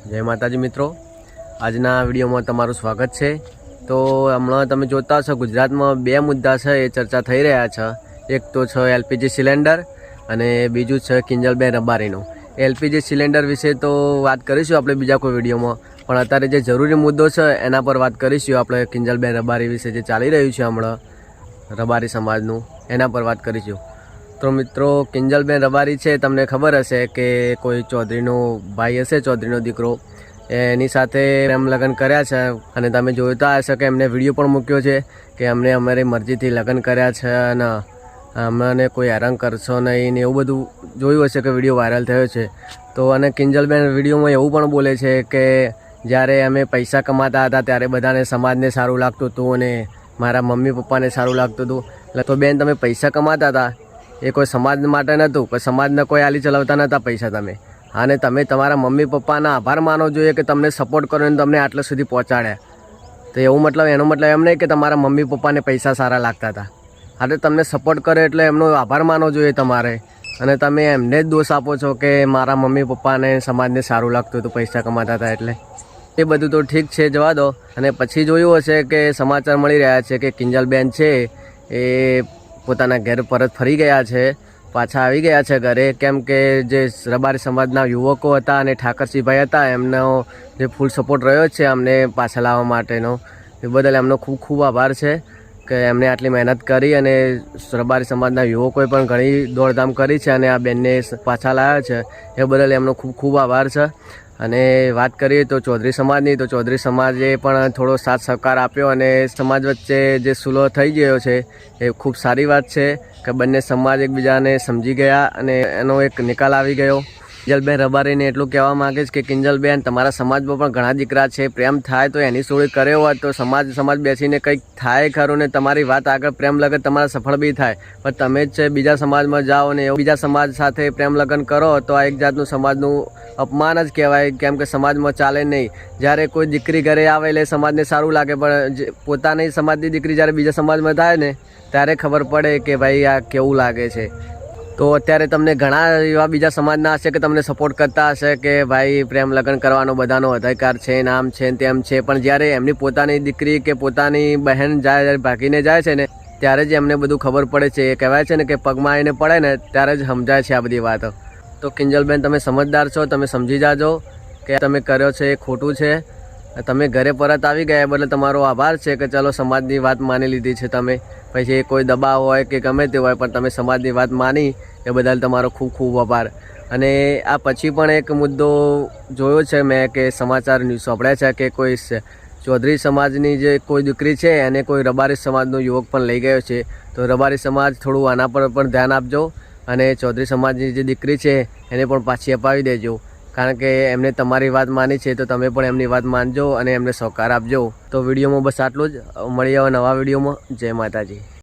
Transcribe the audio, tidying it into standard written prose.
जय माताजी मित्रों, आजना विडियो में तमारुं स्वागत है। तो हमणां तमे जोता हशो गुजरात में बे मुद्दा है ए चर्चा थई रह्या छे। एक तो छे एलपीजी सिलेंडर अने बीजू छे किंजलबेन रबारीनुं। एलपीजी सिलेंडर विषे तो बात करीशुं आपणे बीजा कोई विडियो में, पण अत्यारे जे जरूरी मुद्दो छे एना पर बात करीशुं। आपणे किंजलबेन रबारी विषे जे चाली रह्युं छे हमणां रबारी समाजनुं एना पर बात करीशुं। तो मित्रों, किंजलबेन रबारी है तमने खबर हशे कि कोई चौधरीनो भाई हशे, चौधरीनो दीकरो एनी साथे प्रेम लग्न कर्या छे। अने तमे जोता हशो कि एमणे विडियो पण मूक्यो छे कि अमने अमारी मरजीथी लग्न कर्या छे अने अमने कोई हैरान करशो नहीं ने एवुं बधुं जोयुं हशे कि विडियो वायरल थयो छे। तो अने किंजलबेन विडियोमां एवुं पण बोले छे कि ज्यारे अमे पैसा कमाता हता त्यारे बधाने समाजने सारुं लागतुं हतुं अने मारा मम्मी पप्पाने सारुं लागतुं हतुं। એટલે તો બેન તમે પૈસા કમાતા હતા એ કોઈ સમાજ માટે નહોતું, કોઈ સમાજને કોઈ આલી ચલાવતા નહોતા પૈસા તમે, અને તમે તમારા મમ્મી પપ્પાના આભાર માનવો જોઈએ કે તમને સપોર્ટ કર્યો અને તમને આટલા સુધી પહોંચાડ્યા। તો એવું મતલબ એનો મતલબ એમ નહીં કે તમારા મમ્મી પપ્પાને પૈસા સારા લાગતા હતા। એટલે તમને સપોર્ટ કરે એટલે એમનો આભાર માનવો જોઈએ તમારે, અને તમે એમને જ દોષ આપો છો કે મારા મમ્મી પપ્પાને સમાજને સારું લાગતું હતું પૈસા કમાતા હતા એટલે। એ બધું તો ઠીક છે, જવા દો। અને પછી જોયું હશે કે સમાચાર મળી રહ્યા છે કે કિંજલબેન છે એ પોતાના ઘેર પરત ફરી ગયા છે, પાછા આવી ગયા છે ઘરે। કેમ કે જે રબારી સમાજના યુવકો હતા અને ઠાકરસિંહભાઈ હતા એમનો જે ફૂલ સપોર્ટ રહ્યો છે અમને પાછા લાવવા માટેનો, એ બદલ એમનો ખૂબ ખૂબ આભાર છે કે એમણે આટલી મહેનત કરી અને રબારી સમાજના યુવકોએ પણ ઘણી દોડધામ કરી છે અને આ બેનને પાછા લાવ્યા છે, એ બદલ એમનો ખૂબ ખૂબ આભાર છે। અને વાત કરીએ તો ચૌધરી સમાજની, તો ચૌધરી સમાજે પણ થોડો સાથ સહકાર આપ્યો અને સમાજ વચ્ચે જે સુલહ થઈ ગયો છે એ ખૂબ સારી વાત છે કે બંને સમાજ એકબીજાને સમજી ગયા અને એનો એક નિકાલ આવી ગયો। કિંજલબેન રબારીને એટલું કહેવા માગે છે કે કિંજલબેન, તમારા સમાજમાં પણ ઘણા દીકરા છે, પ્રેમ થાય તો એની સોળી કર્યો હોત તો સમાજ બેસીને કંઈક થાય ખરું ને તમારી વાત આગળ પ્રેમ લગન તમારા સફળ બી થાય। પણ તમે જ છે બીજા સમાજમાં જાઓ ને બીજા સમાજ સાથે પ્રેમ લગ્ન કરો તો આ એક જાતનું સમાજનું અપમાન જ કહેવાય। કેમ કે સમાજમાં ચાલે નહીં। જ્યારે કોઈ દીકરી ઘરે આવે એટલે સમાજને સારું લાગે, પણ પોતાની સમાજની દીકરી જ્યારે બીજા સમાજમાં થાય ને ત્યારે ખબર પડે કે ભાઈ આ કેવું લાગે છે। તો અત્યારે તમને ઘણા એવા બીજા સમાજના હશે કે તમને સપોર્ટ કરતા હશે કે ભાઈ પ્રેમ લગ્ન કરવાનો બધાનો અધિકાર છે, નામ છે તેમ છે, પણ જ્યારે એમની પોતાની દીકરી કે પોતાની બહેન જ્યારે ભાગીને જાય છે ને ત્યારે જ એમને બધું ખબર પડે છે। એ કહેવાય છે ને કે પગમાં આવીને પડે ને ત્યારે જ સમજાય છે આ બધી વાતો। તો કિંજલબેન, તમે સમજદાર છો, તમે સમજી જાજો કે તમે કર્યો છે એ ખોટું છે। તમે ઘરે પરત આવી ગયા બદલે તમારો આભાર છે કે ચલો સમાજની વાત માની લીધી છે તમે, પછી કોઈ દબાવ હોય કે ગમે તે હોય પણ તમે સમાજની વાત માની એ બદલ તમારો ખૂબ ખૂબ આભાર। અને આ પછી પણ એક મુદ્દો જોયો છે મેં કે સમાચાર ન્યૂઝ સાંભળ્યા છે કે કોઈ ચૌધરી સમાજની જે કોઈ દીકરી છે એને કોઈ રબારી સમાજનો યુવક પણ લઈ ગયો છે। તો રબારી સમાજ થોડું આના પર પણ ધ્યાન આપજો અને ચૌધરી સમાજની જે દીકરી છે એને પણ પાછી અપાવી દેજો, કારણ કે એમને તમારી વાત માની છે તો તમે પણ એમની વાત માનજો અને એમને સહકાર આપજો। તો વિડીયોમાં બસ આટલું જ, મળીએ હવે નવા વિડીયોમાં। જય માતાજી।